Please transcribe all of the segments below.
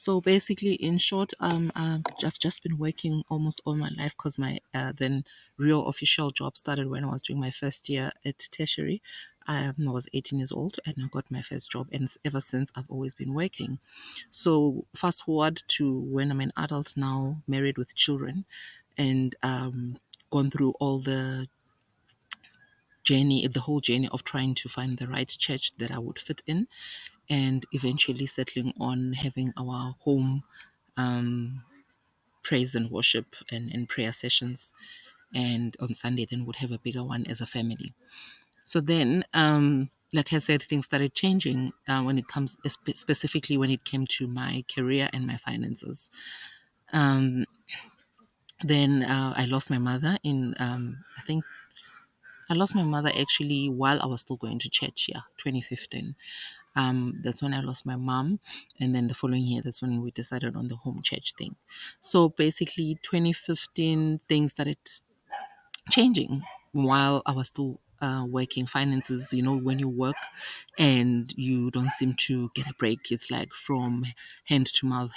So basically, in short, I've just been working almost all my life because my then real official job started when I was doing my first year at tertiary. I was 18 years old and I got my first job, and ever since I've always been working. So fast forward to when I'm an adult now, married with children, and gone through all the whole journey of trying to find the right church that I would fit in, and eventually settling on having our home um, praise and worship and prayer sessions. And on Sunday, then would have a bigger one as a family. So then, like I said, things started changing when it comes, specifically when it came to my career and my finances. Um, then I lost my mother I think I lost my mother actually while I was still going to church, yeah, 2015. That's when I lost my mom. And then the following year, that's when we decided on the home church thing. So basically, 2015, things started changing while I was still working. Finances, when you work and you don't seem to get a break, it's like from hand to mouth.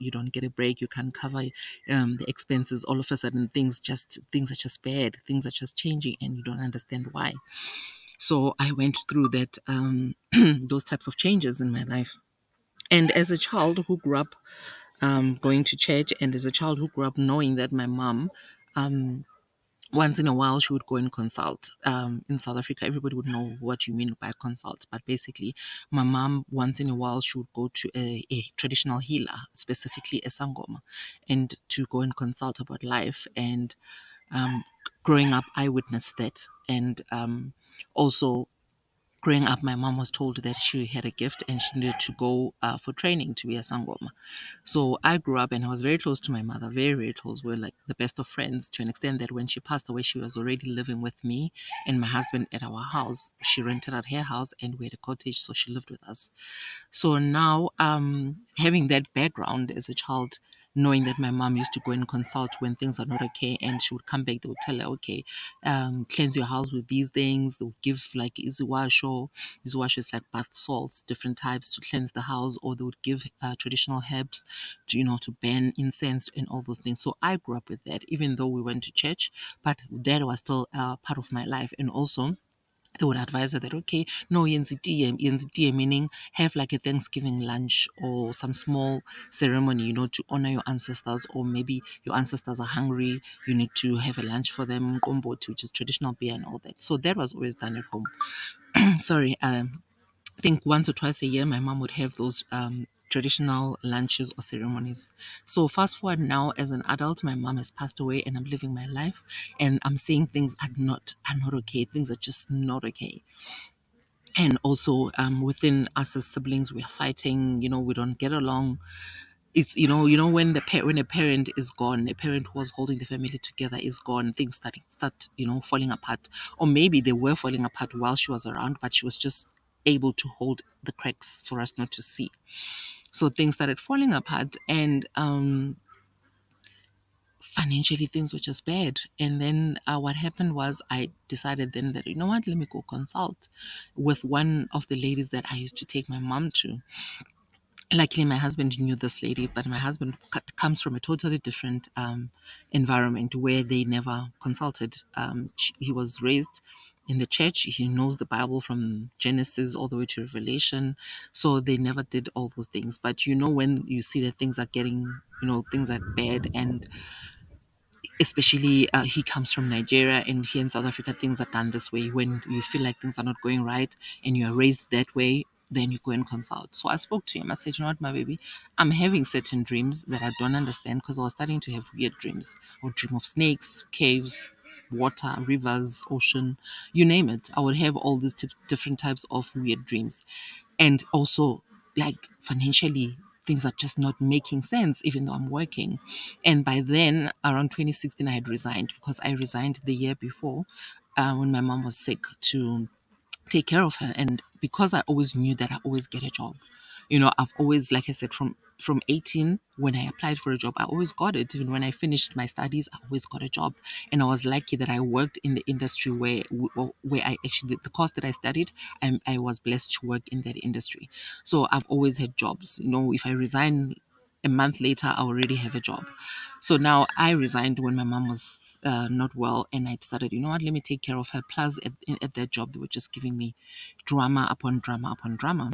You don't get a break. You can't cover the expenses. All of a sudden, things are just bad. Things are just changing, and you don't understand why. So I went through that those types of changes in my life. And as a child who grew up going to church, and as a child who grew up knowing that my mom, um, once in a while, she would go and consult. In South Africa, everybody would know what you mean by consult. But basically, my mom, once in a while, she would go to a traditional healer, specifically a sangoma, and to go and consult about life. And um, growing up, I witnessed that. And also, growing up, my mom was told that she had a gift and she needed to go for training to be a sangoma. So I grew up and I was very close to my mother, very, very close. We're like the best of friends to an extent that when she passed away, she was already living with me and my husband at our house. She rented out her house and we had a cottage, so she lived with us. So now, having that background as a child, knowing that my mom used to go and consult when things are not okay, and she would come back, they would tell her, okay, cleanse your house with these things. They would give like iziwasho. Iziwasho is like bath salts, different types to cleanse the house, or they would give traditional herbs to, to burn incense and all those things. So I grew up with that, even though we went to church, but that was still part of my life. And also, they would advise her that, okay, no, yenzi tiye, meaning have like a Thanksgiving lunch or some small ceremony, to honor your ancestors, or maybe your ancestors are hungry, you need to have a lunch for them, mqombothi, which is traditional beer and all that. So that was always done at home. Sorry, I think once or twice a year, my mom would have those traditional lunches or ceremonies. So fast forward now, as an adult, my mom has passed away, and I'm living my life, and I'm seeing things are not okay. Things are just not okay. And also, within us as siblings, we are fighting. We don't get along. It's when when a parent is gone, a parent who was holding the family together is gone. Things start falling apart, or maybe they were falling apart while she was around, but she was just able to hold the cracks for us not to see. So things started falling apart, and financially things were just bad. And then what happened was I decided then that, what, let me go consult with one of the ladies that I used to take my mom to. Luckily, my husband knew this lady, but my husband comes from a totally different environment where they never consulted. He was raised in the church. He knows the Bible from Genesis all the way to Revelation. So they never did all those things. But when you see that things are getting, things are bad, and especially he comes from Nigeria, and here in South Africa things are done this way. When you feel like things are not going right and you are raised that way, then you go and consult. So I spoke to him. I said, what, my baby, I'm having certain dreams that I don't understand, because I was starting to have weird dreams. I would dream of snakes, caves, water, rivers, ocean, you name it. I would have all these different types of weird dreams. And also, like, financially, things are just not making sense, even though I'm working. And by then, around 2016, I had resigned, because I resigned the year before when my mom was sick, to take care of her. And because I always knew that I always get a job, I've always, like I said, from from 18, when I applied for a job, I always got it. Even when I finished my studies, I always got a job. And I was lucky that I worked in the industry where I actually, the course that I studied, I was blessed to work in that industry. So I've always had jobs. If I resign a month later, I already have a job. So now I resigned when my mom was not well, and I decided, let me take care of her. Plus, at that job, they were just giving me drama upon drama upon drama.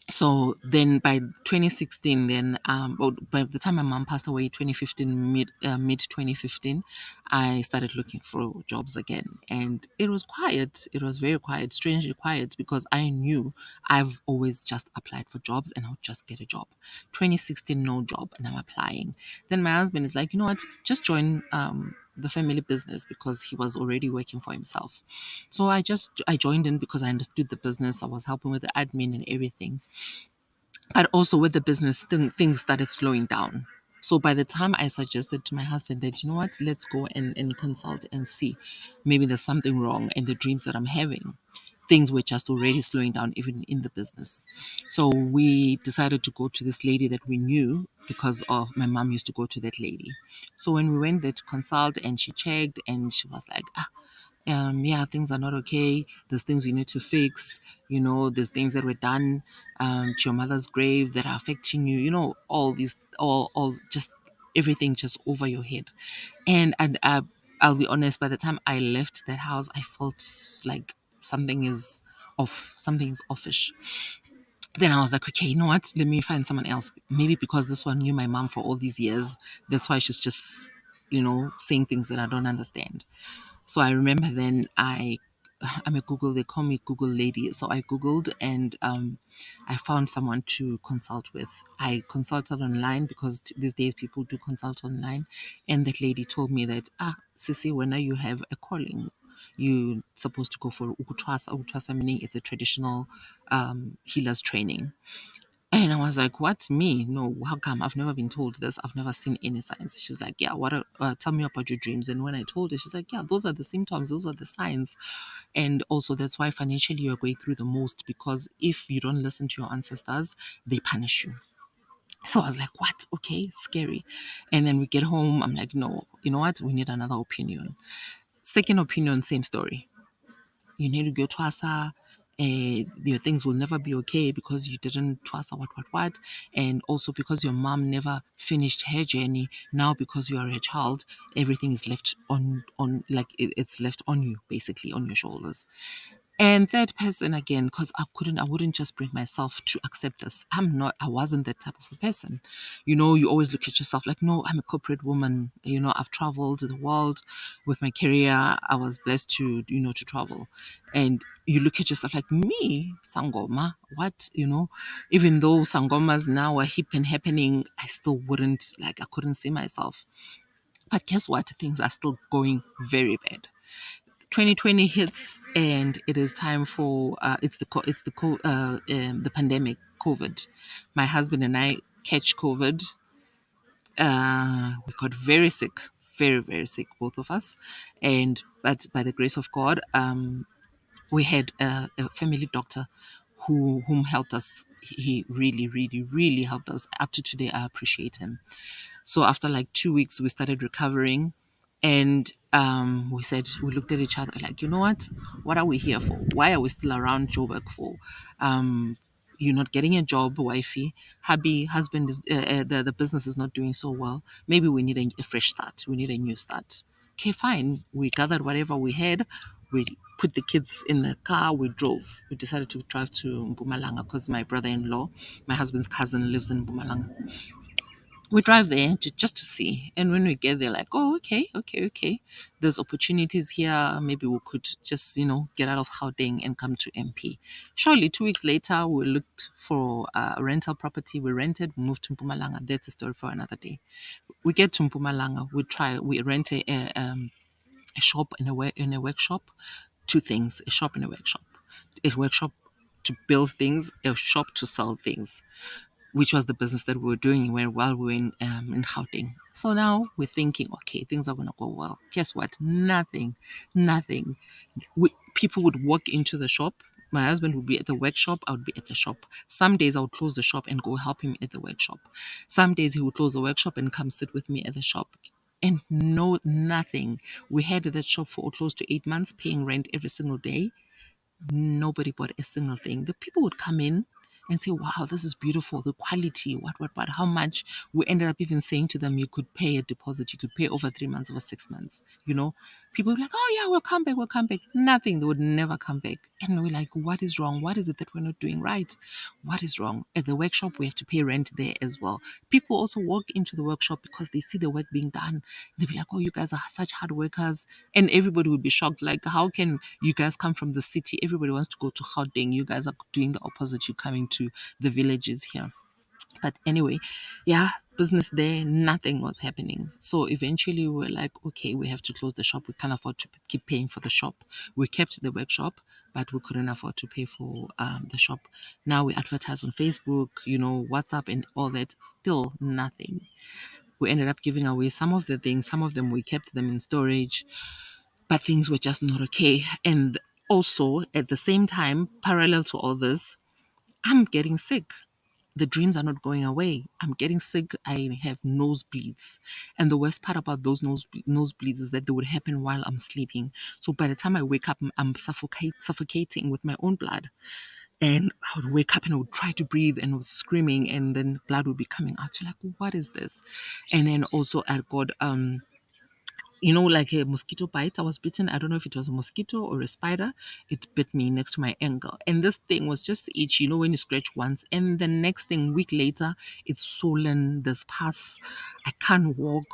So then by 2016, then by the time my mom passed away, 2015, mid 2015, I started looking for jobs again, and it was quiet. It was very quiet, strangely quiet, because I knew I've always just applied for jobs and I'll just get a job. 2016, no job, and I'm applying. Then my husband is like, you know what, just join the family business, because he was already working for himself. So I joined in because I understood the business. I was helping with the admin and everything, but also with the business, things started slowing down. So by the time I suggested to my husband that, you know what, let's go and consult and see, maybe there's something wrong in the dreams that I'm having, things were just already slowing down even in the business. So we decided to go to this lady that we knew, because of my mom used to go to that lady. So when we went there to consult, and she checked, and she was like, yeah, things are not okay. There's things you need to fix. There's things that were done to your mother's grave that are affecting you. All these, all just everything just over your head. And I'll be honest. By the time I left that house, I felt like something is off. Something is offish. Then I was like, okay, you know what? Let me find someone else. Maybe because this one knew my mom for all these years, that's why she's just, saying things that I don't understand. So I remember then I'm a Google, they call me Google lady. So I Googled, and I found someone to consult with. I consulted online, because these days people do consult online. And that lady told me that, Sissy, when you have a calling, you're supposed to go for ukuthwasa. Ukuthwasa meaning it's a traditional healer's training. And I was like, what, me? No, how come? I've never been told this. I've never seen any signs. She's like, yeah, tell me about your dreams. And when I told her, she's like, yeah, those are the symptoms. Those are the signs. And also that's why financially you're going through the most, because if you don't listen to your ancestors, they punish you. So I was like, what? Okay, scary. And then we get home. I'm like, no, you know what? We need another opinion. Second opinion, same story. You need to go twasa. Your things will never be okay because you didn't twasa what, and also because your mom never finished her journey. Now, because you are a child, everything is left on like it's left on you, basically on your shoulders. And third person again, because I wouldn't just bring myself to accept this. I wasn't that type of a person. You always look at yourself like, no, I'm a corporate woman. I've traveled the world with my career. I was blessed to travel. And you look at yourself like, me, sangoma, what, even though sangomas now are hip and happening, I still wouldn't, like, I couldn't see myself. But guess what? Things are still going very bad. 2020 hits, and it is time for the pandemic, COVID. My husband and I catch COVID. We got very sick, very very sick, both of us. And but by the grace of God, we had a family doctor whom helped us. He really really really helped us. Up to today, I appreciate him. So after like 2 weeks, we started recovering, and we looked at each other like, you know what? What are we here for? Why are we still around Joburg for? Um, you're not getting a job, wifey. Hubby, husband is the business is not doing so well. Maybe we need a fresh start. We need a new start. Okay, fine. We gathered whatever we had. We put the kids in the car. We drove. We decided to drive to Mpumalanga because my brother-in-law, my husband's cousin, lives in Mpumalanga. We drive there just to see. And when we get there, like, oh, okay, okay, okay. There's opportunities here. Maybe we could just, get out of Gauteng and come to MP. Surely, 2 weeks later, we looked for a rental property. We rented, we moved to Mpumalanga. That's a story for another day. We get to Mpumalanga. We rent a shop and in a workshop. Two things: a shop and a workshop. A workshop to build things, a shop to sell things, which was the business that we were doing while we were in Gauteng. So now we're thinking, okay, things are going to go well. Guess what? Nothing. People would walk into the shop. My husband would be at the workshop, I would be at the shop. Some days I would close the shop and go help him at the workshop. Some days he would close the workshop and come sit with me at the shop. And no, nothing. We had that shop for close to 8 months, paying rent every single day. Nobody bought a single thing. The people would come in and say, wow, this is beautiful. The quality, what, how much. We ended up even saying to them, you could pay a deposit. You could pay over 3 months, over 6 months. People were like, oh, yeah, we'll come back. Nothing. They would never come back. And we're like, what is wrong? What is it that we're not doing right? What is wrong? At the workshop, we have to pay rent there as well. People also walk into the workshop because they see the work being done. They'll be like, oh, you guys are such hard workers. And everybody would be shocked. Like, how can you guys come from the city? Everybody wants to go to Gauteng. You guys are doing the opposite. You're coming to the villages here. But anyway, yeah, business there, nothing was happening. So eventually we were like, okay, we have to close the shop. We can't afford to keep paying for the shop. We kept the workshop, but we couldn't afford to pay for the shop. Now we advertise on Facebook, WhatsApp and all that. Still nothing. We ended up giving away some of the things. Some of them we kept them in storage, but things were just not okay. And also at the same time, parallel to all this, I'm getting sick. The dreams are not going away. I'm getting sick. I have nosebleeds. And the worst part about those nosebleeds is that they would happen while I'm sleeping. So by the time I wake up, I'm suffocating with my own blood. And I would wake up and I would try to breathe and was screaming, and then blood would be coming out. So like, what is this? And then also I got like a mosquito bite. I was bitten. I don't know if it was a mosquito or a spider. It bit me next to my ankle. And this thing was just itch, when you scratch once. And the next thing, week later, it's swollen. There's pus. I can't walk.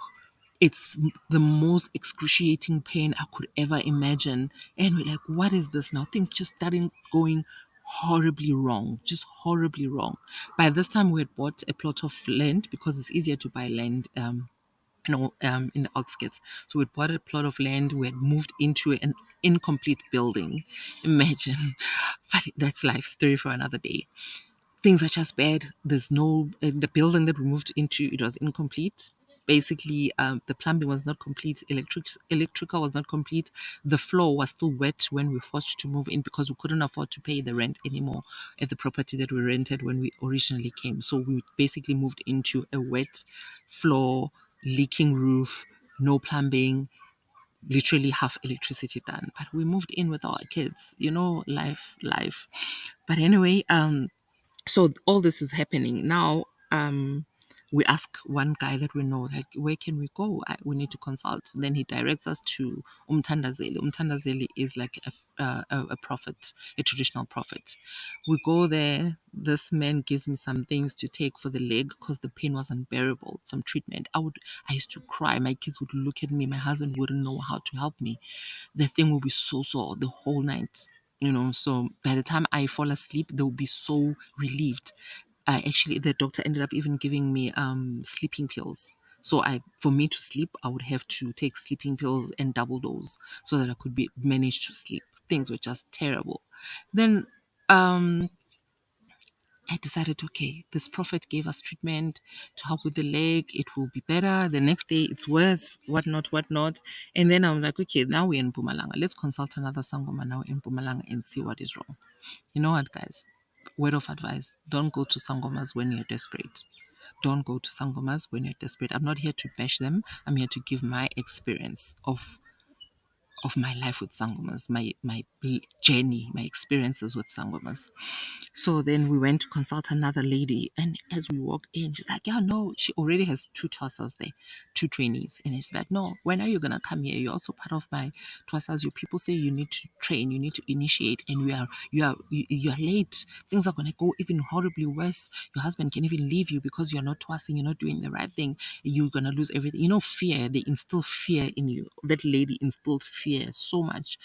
It's the most excruciating pain I could ever imagine. And we're like, what is this now? Things just started going horribly wrong, just horribly wrong. By this time, we had bought a plot of land because it's easier to buy land. In the outskirts. So we bought a plot of land. We had moved into an incomplete building. Imagine, but that's life. Story for another day. Things are just bad. There's no the building that we moved into. It was incomplete. Basically, the plumbing was not complete. Electrical was not complete. The floor was still wet when we forced to move in because we couldn't afford to pay the rent anymore at the property that we rented when we originally came. So we basically moved into a wet floor, leaking roof, no plumbing, literally half electricity done. But we moved in with our kids. Life. But anyway, so all this is happening now. We ask one guy that we know, like, where can we go? We need to consult. Then he directs us to Umthandazeli. Umthandazeli is like a prophet, a traditional prophet. We go there. This man gives me some things to take for the leg because the pain was unbearable. Some treatment. I used to cry. My kids would look at me. My husband wouldn't know how to help me. The thing will be so sore the whole night. So by the time I fall asleep, they'll be so relieved. The doctor ended up even giving me sleeping pills. So for me to sleep, I would have to take sleeping pills and double dose so that I could manage to sleep. Things were just terrible. Then um, I decided, okay, this prophet gave us treatment to help with the leg. It will be better. The next day, it's worse. Whatnot, whatnot. And then I was like, okay, now we're in Mpumalanga. Let's consult another sangoma now in Mpumalanga and see what is wrong. You know what, guys? Word of advice: don't go to sangomas when you're desperate. Don't go to sangomas when you're desperate. I'm not here to bash them. I'm here to give my experience of my life with sangomas, my journey, my experiences with sangomas. So then we went to consult another lady, and as we walked in, she's like, "Yeah, no, she already has two tossers there, two trainees." And she's like, "No, when are you gonna come here? You're also part of my tossers. Your people say you need to train, you need to initiate, and you are late. Things are gonna go even horribly worse. Your husband can even leave you because you're not tossing, you're not doing the right thing. You're gonna lose everything. Fear. They instill fear in you. That lady instilled fear so much."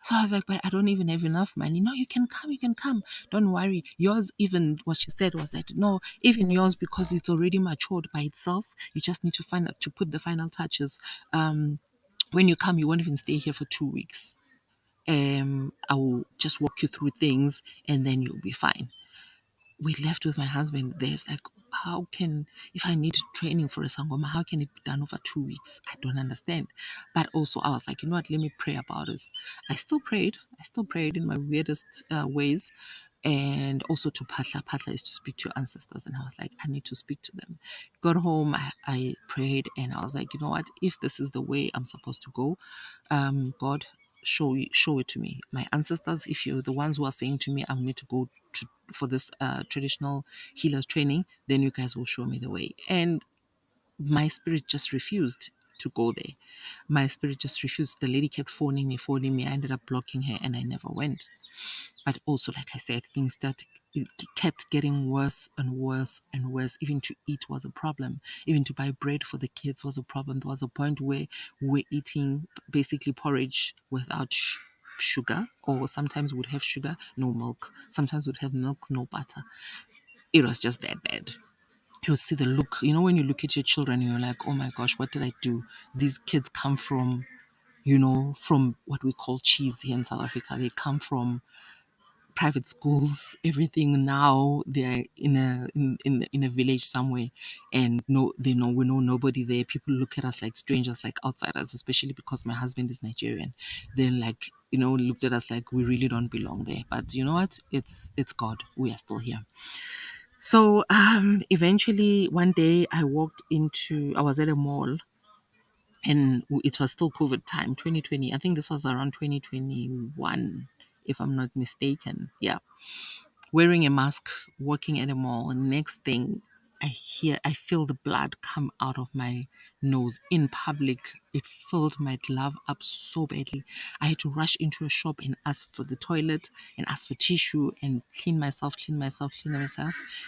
So I was like, but I don't even have enough money. No, you can come, you can come. Don't worry. Yours, even what she said was that, no, even yours, because it's already matured by itself, you just need to put the final touches. When you come, you won't even stay here for 2 weeks. I will just walk you through things and then you'll be fine. We left with my husband. There's like, how can, if I need training for a sangoma, how can it be done over 2 weeks? I don't understand. But also I was like, you know what, let me pray about this. I still prayed. I still prayed in my weirdest ways. And also to Patla. Patla is to speak to your ancestors. And I was like, I need to speak to them. Got home, I prayed, and I was like, you know what, if this is the way I'm supposed to go, God, show it to me. My ancestors, if you're the ones who are saying to me I need to go for this traditional healers training, then you guys will show me the way. And my spirit just refused to go there. My spirit just refused. The lady kept phoning me. I ended up blocking her and I never went. But also, like I said, things that it kept getting worse and worse and worse. Even to eat was a problem. Even to buy bread for the kids was a problem. There was a point where we're eating basically porridge without sugar, or sometimes would have sugar, no milk. Sometimes would have milk, no butter. It was just that bad. You'll see the look. You know, when you look at your children, you're like, oh my gosh, what did I do? These kids come from, from what we call cheese here in South Africa. They come from private schools, everything. Now they're in a village somewhere, and no, we know nobody there. People look at us like strangers, like outsiders, especially because my husband is Nigerian. Then, like, looked at us like we really don't belong there. But you know what, it's God, we are still here. So eventually one day I was at a mall, and it was still COVID time, 2020. I think this was around 2021, if I'm not mistaken. Yeah, wearing a mask, walking at a mall. And next thing I feel the blood come out of my nose in public. It filled my glove up so badly. I had to rush into a shop and ask for the toilet and ask for tissue and clean myself,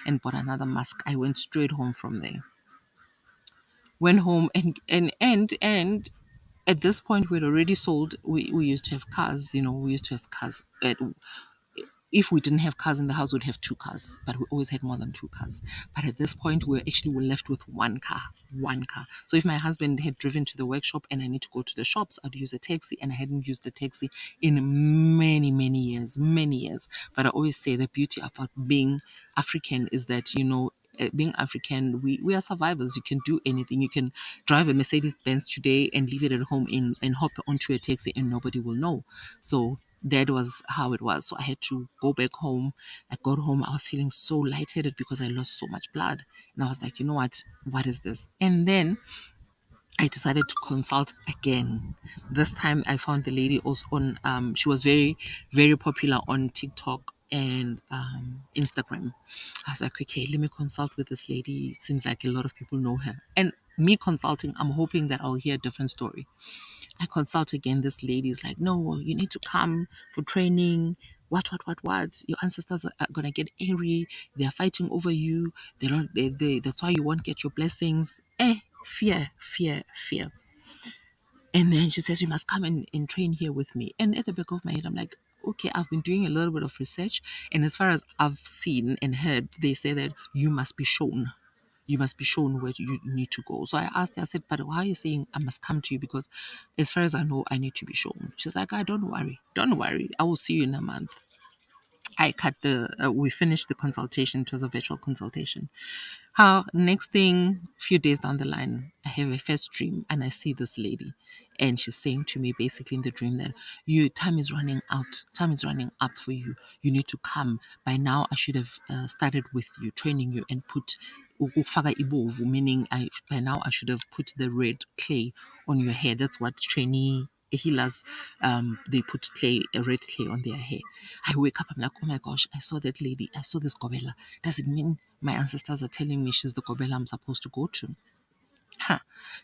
and bought another mask. I went straight home from there. Went home, and at this point we'd already sold. We used to have cars, we used to have cars. If we didn't have cars in the house, we'd have two cars, but we always had more than two cars. But at this point, we're left with one car, one car. So if my husband had driven to the workshop and I need to go to the shops, I'd use a taxi, and I hadn't used the taxi in many, many years, many years. But I always say the beauty about being African is that, being African, we are survivors. You can do anything. You can drive a Mercedes Benz today and leave it at home and hop onto a taxi and nobody will know. So that was how it was. So I had to go back home. I got home. I was feeling so lightheaded because I lost so much blood. And I was like, you know what? What is this? And then I decided to consult again. This time I found the lady also on, she was very, very popular on TikTok and Instagram. I was like, okay, let me consult with this lady. It seems like a lot of people know her. And me consulting, I'm hoping that I'll hear a different story. I consult again. This lady is like, no, you need to come for training. What? Your ancestors are gonna get angry. They are fighting over you. They don't. That's why you won't get your blessings. Fear, fear, fear. And then she says, you must come and train here with me. And at the back of my head, I'm like, okay, I've been doing a little bit of research. And as far as I've seen and heard, they say that you must be shown. You must be shown where you need to go. So I asked her, I said, but why are you saying I must come to you? Because as far as I know, I need to be shown. She's like, don't worry. Don't worry. I will see you in a month. We finished the consultation. It was a virtual consultation. How next thing, few days down the line, I have a first dream and I see this lady, and she's saying to me basically in the dream that time is running out, time is running up for you. You need to come. By now, I should have started with you, training you, and put ukufaka ibovu, meaning by now I should have put the red clay on your hair. That's what trainee healers, they put a red clay on their hair. I wake up, I'm like, oh my gosh, I saw that lady, I saw this gobela. Does it mean my ancestors are telling me she's the gobela I'm supposed to go to? Huh.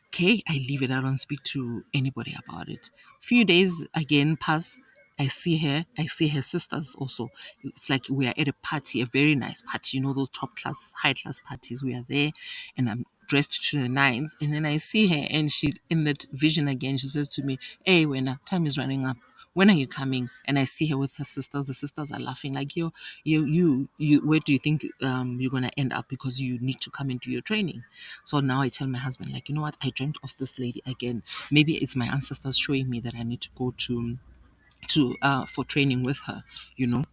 Okay, I leave it. I don't speak to anybody about it. Few days again pass. I see her. I see her sisters also. It's like we are at a party, a very nice party. You know, those top class, high class parties. We are there, and I'm dressed to the nines. And then I see her, and she, in that vision again, she says to me, "Hey, Wena, time is running up. When are you coming?" And I see her with her sisters. The sisters are laughing like, "Yo, you. Where do you think you're gonna end up? Because you need to come and do your training." So now I tell my husband, like, you know what? I dreamt of this lady again. Maybe it's my ancestors showing me that I need to go to for training with her, you know.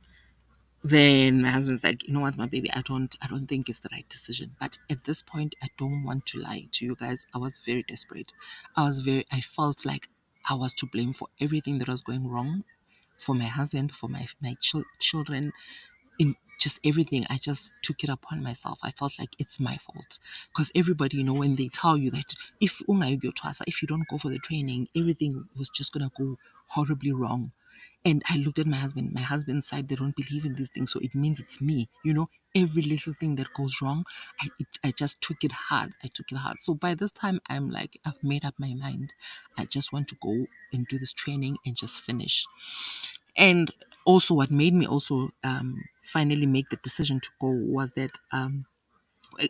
Then my husband's like, you know what, my baby, I don't think it's the right decision. But at this point, I don't want to lie to you guys. I was very desperate. I felt like I was to blame for everything that was going wrong, for my husband, for my children, in just everything. I just took it upon myself. I felt like it's my fault, because everybody, when they tell you that if if you don't go for the training, everything was just gonna go horribly wrong. And I looked at my husband. My husband's side, they don't believe in these things, so it means it's me. Every little thing that goes wrong, I just took it hard. I took it hard. So by this time, I'm like, I've made up my mind. I just want to go and do this training and just finish. And also, what made me also finally make the decision to go was that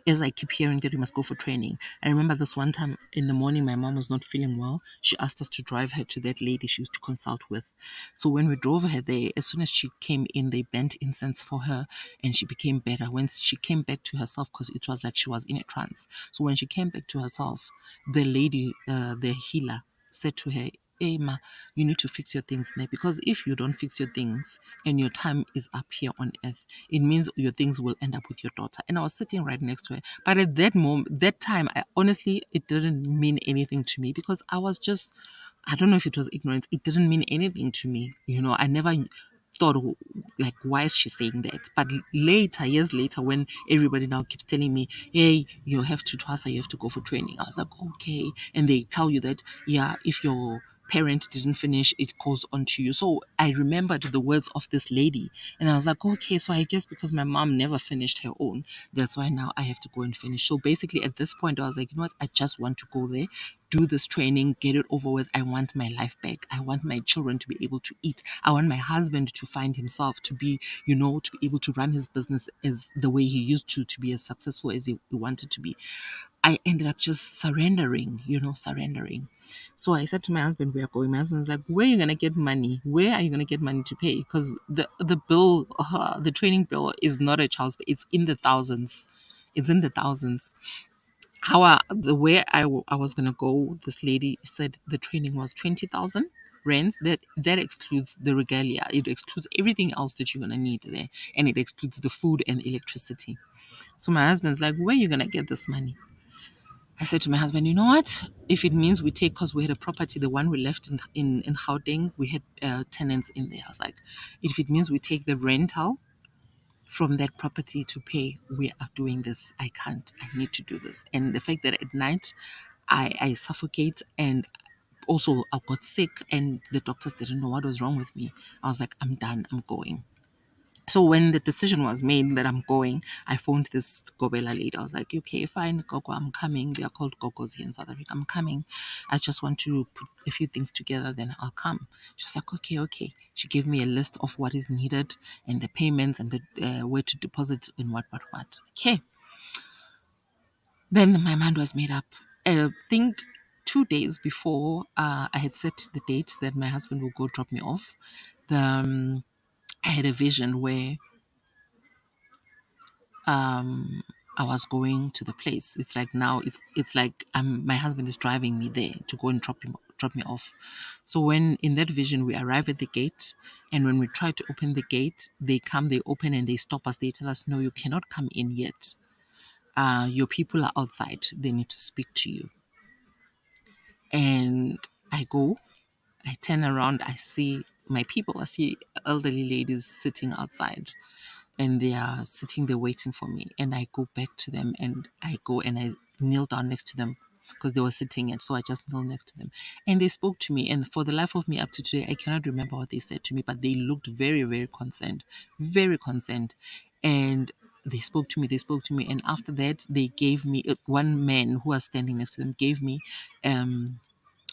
as I keep hearing that we must go for training. I remember this one time in the morning, my mom was not feeling well. She asked us to drive her to that lady she used to consult with. So when we drove her there, as soon as she came in, they burnt incense for her and she became better. When she came back to herself, because it was like she was in a trance. So when she came back to herself, the lady, the healer, said to her, "Hey, ma, you need to fix your things now, because if you don't fix your things and your time is up here on earth, it means your things will end up with your daughter." And I was sitting right next to her. But at that moment, that time, I honestly, it didn't mean anything to me, because I was just, I don't know if it was ignorance. It didn't mean anything to me. I never thought, like, why is she saying that? But later, years later, when everybody now keeps telling me, hey, you have to Twasa, you have to go for training, I was like, okay. And they tell you that, yeah, if your parent didn't finish, it goes on to you. So I remembered the words of this lady, and I was like, okay, so I guess because my mom never finished her own, that's why now I have to go and finish. So basically, at this point, I was like, you know what, I just want to go there, do this training, get it over with. I want my life back. I want my children to be able to eat. I want my husband to find himself, to be, to be able to run his business as the way he used to be as successful as he wanted to be. I ended up just surrendering, surrendering. So I said to my husband, we are going. My husband's like, where are you going to get money? Where are you going to get money to pay? Because the bill, the training bill is not a child's, it's in the thousands. It's in the thousands. The way I was gonna go, this lady said the training was 20,000 rands. That excludes the regalia. It excludes everything else that you're gonna need there, and it excludes the food and electricity. So my husband's like, "Where are you gonna get this money?" I said to my husband, "You know what? If it means we take, because we had a property, the one we left in Gauteng, we had tenants in there. I was like, if it means we take the rental from that property to pay, we are doing this. I can't. I need to do this." And the fact that at night I suffocate, and also I got sick and the doctors didn't know what was wrong with me, I was like, I'm done. I'm going. So when the decision was made that I'm going, I phoned this Gobela lady. I was like, okay, fine, Gogo, I'm coming. They are called Gogos here in South Africa. I'm coming. I just want to put a few things together, then I'll come. She's like, okay, okay. She gave me a list of what is needed and the payments and the where to deposit and what. Okay. Then my mind was made up. I think 2 days before I had set the date that my husband will go drop me off, I had a vision where um I was going to the place. It's like now it's like my husband is driving me there to go and drop me off. So when in that vision we arrive at the gate, and when we try to open the gate, they open and they stop us. They tell us, no, you cannot come in yet. Your people are outside. They need to speak to you. And I go, I turn around, I see my people. I see elderly ladies sitting outside, and they are sitting there waiting for me. And I go back to them, and I go and I kneel down next to them, because they were sitting, and so I just knelt next to them. And they spoke to me, and for the life of me up to today, I cannot remember what they said to me, but they looked very, very concerned, very concerned. And they spoke to me, and after that, they gave me one man who was standing next to them gave me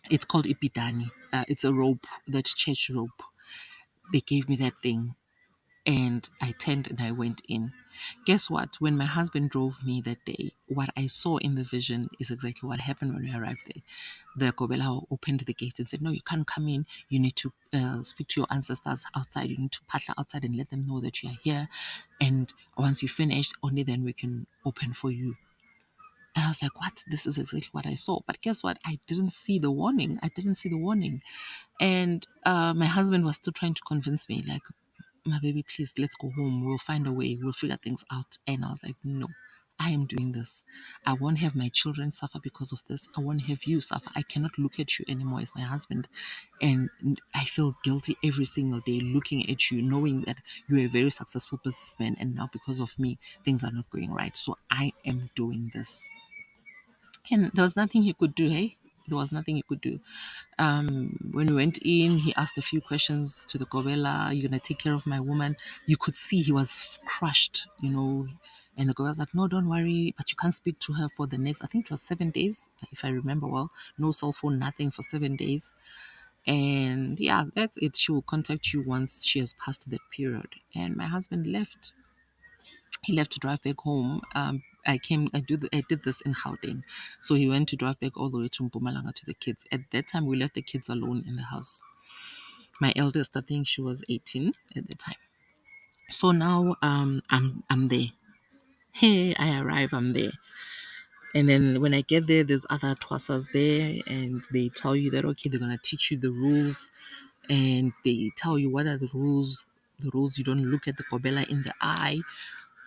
it's called ipidani. It's a rope, that church rope. They gave me that thing, and I turned and I went in. Guess what? When my husband drove me that day, what I saw in the vision is exactly what happened when we arrived there. The Kobela opened the gate and said, "No, you can't come in. You need to speak to your ancestors outside. You need to patla outside and let them know that you are here. And once you finish, only then we can open for you." And I was like, what? This is exactly what I saw. But guess what? I didn't see the warning. I didn't see the warning. And my husband was still trying to convince me, like, my baby, please, let's go home. We'll find a way. We'll figure things out. And I was like, no, I am doing this. I won't have my children suffer because of this. I won't have you suffer. I cannot look at you anymore as my husband. And I feel guilty every single day looking at you, knowing that you're a very successful businessman. And now because of me, things are not going right. So I am doing this. And there was nothing he could do, hey? There was nothing he could do. When we went in, he asked a few questions to the Govela. You're going to take care of my woman. You could see he was crushed, you know. And the girl was like, no, don't worry, but you can't speak to her for the next, I think it was 7 days, if I remember well. No cell phone, nothing for 7 days. And yeah, that's it. She will contact you once she has passed that period. And my husband left. He left to drive back home. I did this in Gauteng. So he went to drive back all the way to Mpumalanga to the kids. At that time, we left the kids alone in the house. My eldest, I think she was 18 at the time. So now I'm there. Hey, I arrive, I'm there. And then when I get there, there's other twasas there, and they tell you that okay, they're gonna teach you the rules, and they tell you what are the rules. The rules: you don't look at the kobela in the eye.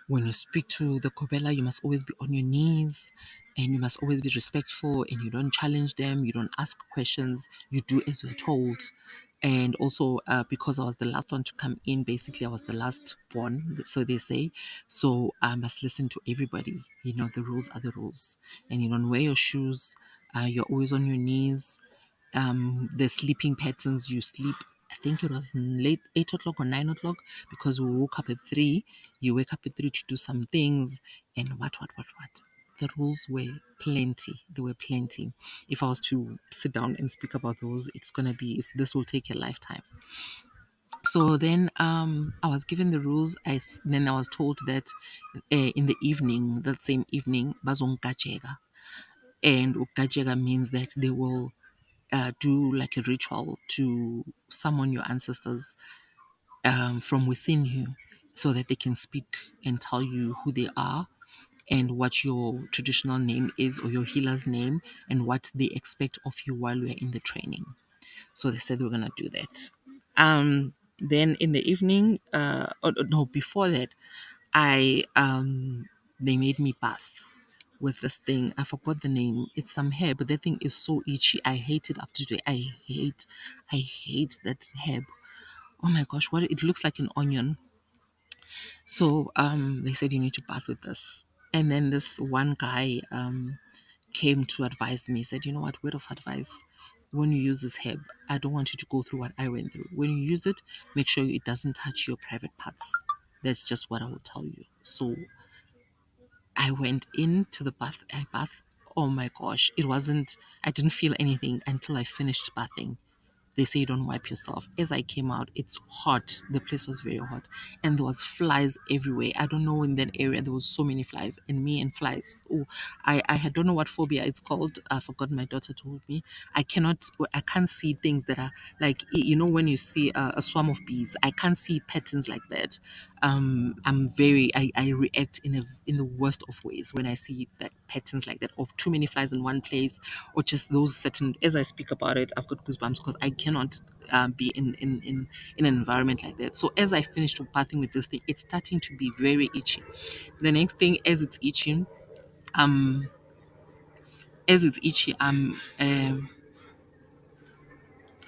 When you speak to the Kobela, you must always be on your knees and you must always be respectful and you don't challenge them, you don't ask questions, you do as you're told. And also, because I was the last one to come in, basically, I was the last born, so they say. So I must listen to everybody. You know, the rules are the rules. And you don't wear your shoes, you're always on your knees. The sleeping patterns, you sleep, I think it was late 8 o'clock or 9 o'clock, because we woke up at 3. You wake up at 3 to do some things, and what. The rules were plenty. There were plenty. If I was to sit down and speak about those, this will take a lifetime. So then I was given the rules. Then I was told that in the evening, that same evening, bazongkajega. And ukajega means that they will do like a ritual to summon your ancestors from within you so that they can speak and tell you who they are and what your traditional name is or your healer's name and what they expect of you while we're in the training. So they said we're going to do that. Then in the evening, no, before that, I they made me bath with this thing. I forgot the name. It's some hair, but that thing is so itchy. I hate it up to today. I hate that herb. Oh my gosh, what it looks like an onion. So they said you need to bath with this. And then this one guy came to advise me, said, you know what, word of advice. When you use this herb, I don't want you to go through what I went through. When you use it, make sure it doesn't touch your private parts. That's just what I will tell you. So I went into the bath. I bathed. Oh my gosh, I didn't feel anything until I finished bathing. They say don't wipe yourself. As I came out, it's hot. The place was very hot. And there was flies everywhere. I don't know, in that area there was so many flies. And me and flies. Oh, I don't know what phobia it's called. I forgot, my daughter told me. I can't see things that are like, you know, when you see a swarm of bees, I can't see patterns like that. I react in the worst of ways when I see that patterns like that of too many flies in one place, or just those certain. As I speak about it, I've got goosebumps because I cannot be in an environment like that. So as I finished bathing with this thing, it's starting to be very itchy. The next thing, um as it's itchy,